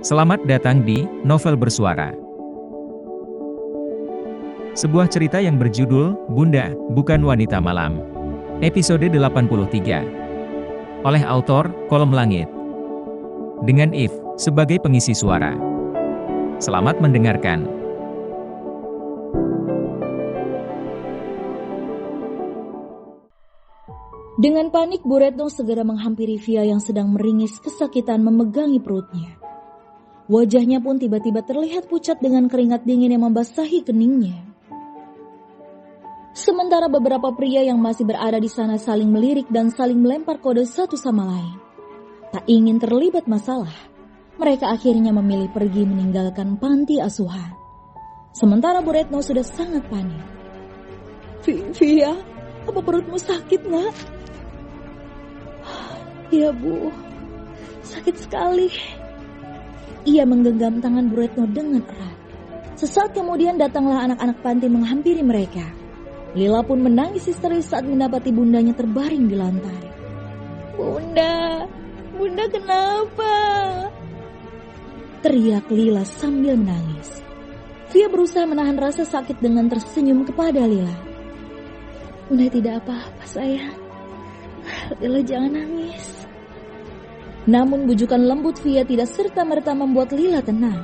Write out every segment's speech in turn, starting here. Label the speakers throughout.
Speaker 1: Selamat datang di Novel Bersuara. Sebuah cerita yang berjudul Bunda, Bukan Wanita Malam. Episode 83. Oleh autor Kolom Langit. Dengan If sebagai pengisi suara. Selamat mendengarkan.
Speaker 2: Dengan panik, Bu Retno segera menghampiri Via yang sedang meringis kesakitan memegangi perutnya. Wajahnya pun tiba-tiba terlihat pucat dengan keringat dingin yang membasahi keningnya. Sementara beberapa pria yang masih berada di sana saling melirik dan saling melempar kode satu sama lain. Tak ingin terlibat masalah, mereka akhirnya memilih pergi meninggalkan panti asuhan. Sementara Bu Retno sudah sangat panik. Via, apa perutmu sakit, nak? Iya, Bu. Sakit sekali. Ia menggenggam tangan Bu Retno dengan erat. Sesaat kemudian datanglah anak-anak panti menghampiri mereka. Lila pun menangis histeris saat mendapati bundanya terbaring di lantai. Bunda kenapa? Teriak Lila sambil menangis. Via berusaha menahan rasa sakit dengan tersenyum kepada Lila. Bunda tidak apa-apa, sayang. Lila jangan nangis. Namun bujukan lembut Via tidak serta-merta membuat Lila tenang.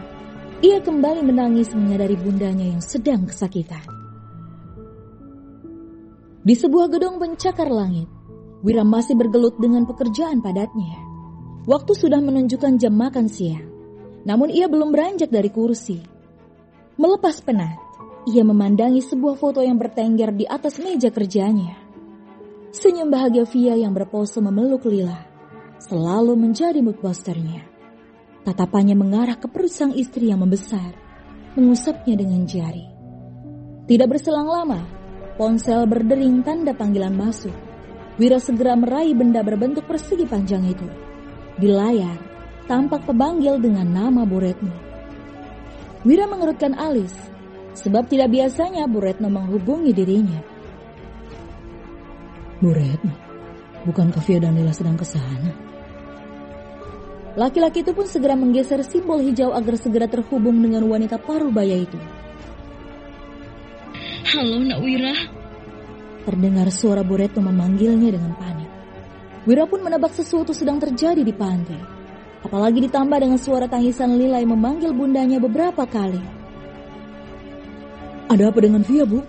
Speaker 2: Ia kembali menangis menyadari bundanya yang sedang kesakitan. Di sebuah gedung pencakar langit, Wira masih bergelut dengan pekerjaan padatnya. Waktu sudah menunjukkan jam makan siang, namun ia belum beranjak dari kursi. Melepas penat, ia memandangi sebuah foto yang bertengger di atas meja kerjanya. Senyum bahagia Via yang berpose memeluk Lila selalu menjadi mood boosternya. Tatapannya mengarah ke perut sang istri yang membesar, mengusapnya dengan jari. Tidak berselang lama, ponsel berdering tanda panggilan masuk. Wira segera meraih benda berbentuk persegi panjang itu. Di layar, tampak pemanggil dengan nama Bu Retno. Wira mengerutkan alis, sebab tidak biasanya Bu Retno menghubungi dirinya. Bu Retno, bukankah Via dan Lila sedang ke sana? Laki-laki itu pun segera menggeser simbol hijau agar segera terhubung dengan wanita paruh baya itu. Halo, Nak Wira. Terdengar suara Bu Retno memanggilnya dengan panik. Wira pun menebak sesuatu sedang terjadi di pantai. Apalagi ditambah dengan suara tangisan Lila yang memanggil bundanya beberapa kali. Ada apa dengan Via, Bu?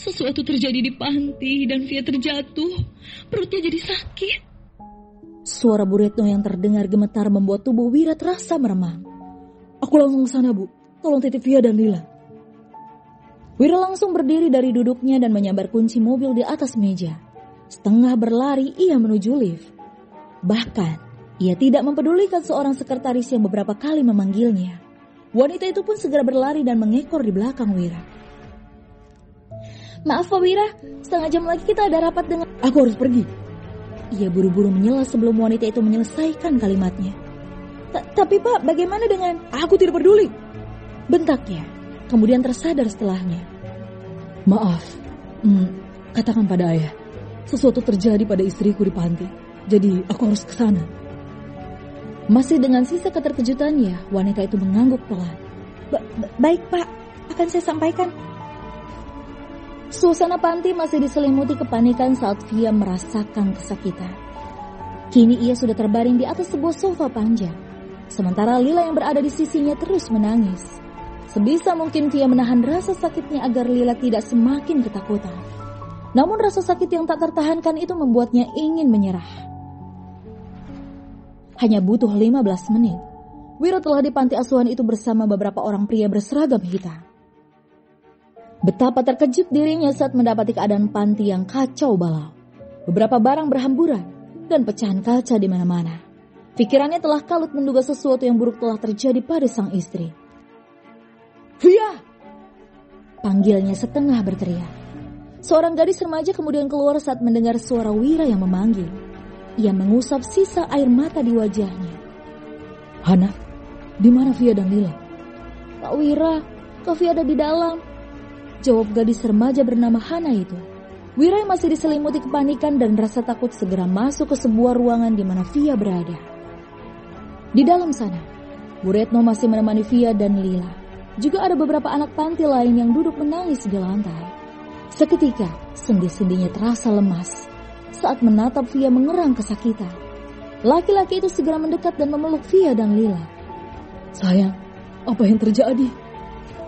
Speaker 2: Sesuatu terjadi di panti dan Via terjatuh. Perutnya jadi sakit. Suara Bu Retno yang terdengar gemetar membuat tubuh Wira terasa meremang. Aku langsung ke sana, Bu. Tolong titip Via dan Lila. Wira langsung berdiri dari duduknya dan menyambar kunci mobil di atas meja. Setengah berlari ia menuju lift. Bahkan, ia tidak mempedulikan seorang sekretaris yang beberapa kali memanggilnya. Wanita itu pun segera berlari dan mengekor di belakang Wira. Maaf Pak Wira, setengah jam lagi kita ada rapat dengan... Aku harus pergi. Ia buru-buru menyela sebelum wanita itu menyelesaikan kalimatnya. Tapi Pak, bagaimana dengan... Aku tidak peduli. Bentaknya, kemudian tersadar setelahnya. Maaf, katakan pada ayah. Sesuatu terjadi pada istriku di panti. Jadi aku harus ke sana. Masih dengan sisa keterkejutannya, wanita itu mengangguk pelan. Baik Pak, akan saya sampaikan. Suasana panti masih diselimuti kepanikan saat Via merasakan kesakitan. Kini ia sudah terbaring di atas sebuah sofa panjang. Sementara Lila yang berada di sisinya terus menangis. Sebisa mungkin Via menahan rasa sakitnya agar Lila tidak semakin ketakutan. Namun rasa sakit yang tak tertahankan itu membuatnya ingin menyerah. Hanya butuh 15 menit, Wira telah di panti asuhan itu bersama beberapa orang pria berseragam hitam. Betapa terkejut dirinya saat mendapati keadaan panti yang kacau balau. Beberapa barang berhamburan dan pecahan kaca di mana-mana. Pikirannya telah kalut menduga sesuatu yang buruk telah terjadi pada sang istri. Via! Panggilnya setengah berteriak. Seorang gadis remaja kemudian keluar saat mendengar suara Wira yang memanggil. Ia mengusap sisa air mata di wajahnya. Hana, di mana Via dan Lila? Pak Wira, Kak Via ada di dalam. Jawab gadis remaja bernama Hana itu. Wira yang masih diselimuti kepanikan dan rasa takut segera masuk ke sebuah ruangan di mana Via berada. Di dalam sana, Bu Retno masih menemani Via dan Lila. Juga ada beberapa anak panti lain yang duduk menangis di lantai. Seketika, sendi-sendinya terasa lemas saat menatap Via mengerang kesakitan. Laki-laki itu segera mendekat dan memeluk Via dan Lila. "Sayang, apa yang terjadi?"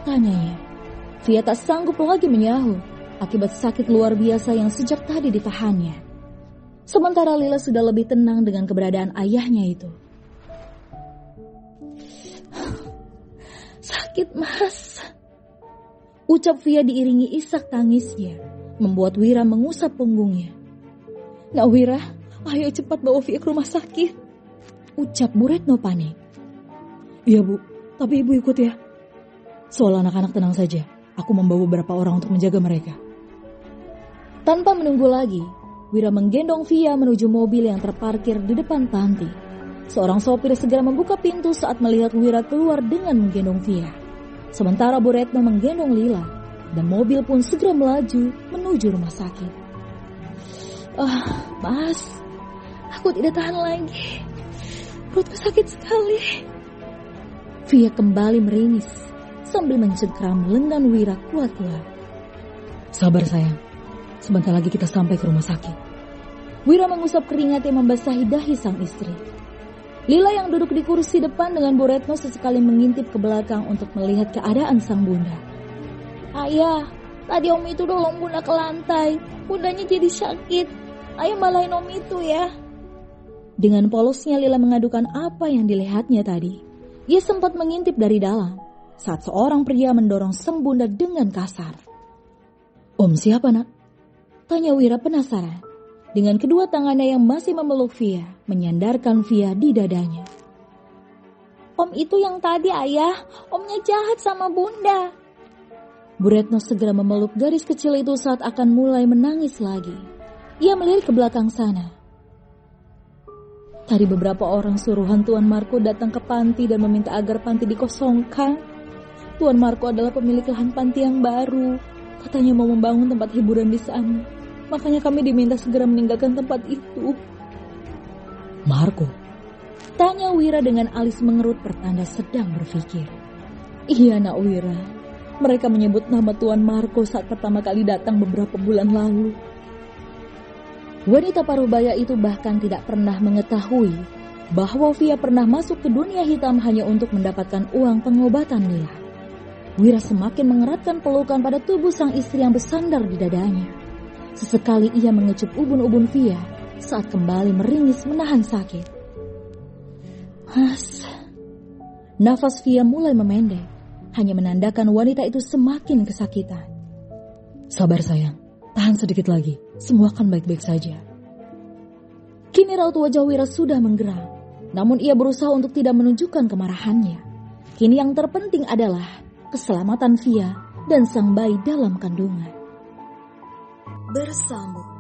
Speaker 2: tanyanya. Via tak sanggup lagi menyahut akibat sakit luar biasa yang sejak tadi ditahannya. Sementara Lila sudah lebih tenang dengan keberadaan ayahnya itu. "Sakit, Mas," ucap Via diiringi isak tangisnya, membuat Wira mengusap punggungnya. "Nak Wira, ayo cepat bawa Via ke rumah sakit," ucap Bu Retno panik. "Iya Bu, tapi Ibu ikut ya. Soal anak-anak tenang saja, aku membawa beberapa orang untuk menjaga mereka." Tanpa menunggu lagi, Wira menggendong Via menuju mobil yang terparkir di depan panti. Seorang sopir segera membuka pintu saat melihat Wira keluar dengan menggendong Via. Sementara Bu Retno menggendong Lila, dan mobil pun segera melaju menuju rumah sakit. Mas, aku tidak tahan lagi. Perutku sakit sekali." Via kembali meringis sambil mencengkram lengan Wira kuat-kuat. "Sabar sayang, sebentar lagi kita sampai ke rumah sakit." Wira mengusap keringat yang membasahi dahi sang istri. Lila yang duduk di kursi depan dengan Bu Retno sesekali mengintip ke belakang untuk melihat keadaan sang bunda. "Ayah, tadi Om itu dorong Bunda ke lantai. Bundanya jadi sakit. Ayah balain Om itu ya." Dengan polosnya Lila mengadukan apa yang dilihatnya tadi. Ia sempat mengintip dari dalam saat seorang pria mendorong sang bunda dengan kasar. "Om siapa, Nak?" tanya Wira penasaran. Dengan kedua tangannya yang masih memeluk Via, menyandarkan Via di dadanya. "Om itu yang tadi, Ayah. Omnya jahat sama Bunda." Bu Retno segera memeluk gadis kecil itu saat akan mulai menangis lagi. Ia melirik ke belakang sana. Tadi beberapa orang suruhan Tuan Marco datang ke panti dan meminta agar panti dikosongkan. Tuan Marco adalah pemilik lahan panti yang baru. Katanya mau membangun tempat hiburan di sana. Makanya kami diminta segera meninggalkan tempat itu. "Marco?" tanya Wira dengan alis mengerut pertanda sedang berpikir. "Iya, Nak Wira. Mereka menyebut nama Tuan Marco saat pertama kali datang beberapa bulan lalu." Wanita parubaya itu bahkan tidak pernah mengetahui bahwa Via pernah masuk ke dunia hitam hanya untuk mendapatkan uang pengobatan Lila. Wira semakin mengeratkan pelukan pada tubuh sang istri yang bersandar di dadanya. Sesekali ia mengecup ubun-ubun Via saat kembali meringis menahan sakit. "Mas," nafas Via mulai memendek, hanya menandakan wanita itu semakin kesakitan. "Sabar sayang, tahan sedikit lagi, semua akan baik-baik saja." Kini raut wajah Wira sudah menggeram, namun ia berusaha untuk tidak menunjukkan kemarahannya. Kini yang terpenting adalah keselamatan Via dan sang bayi dalam kandungan. Bersambung.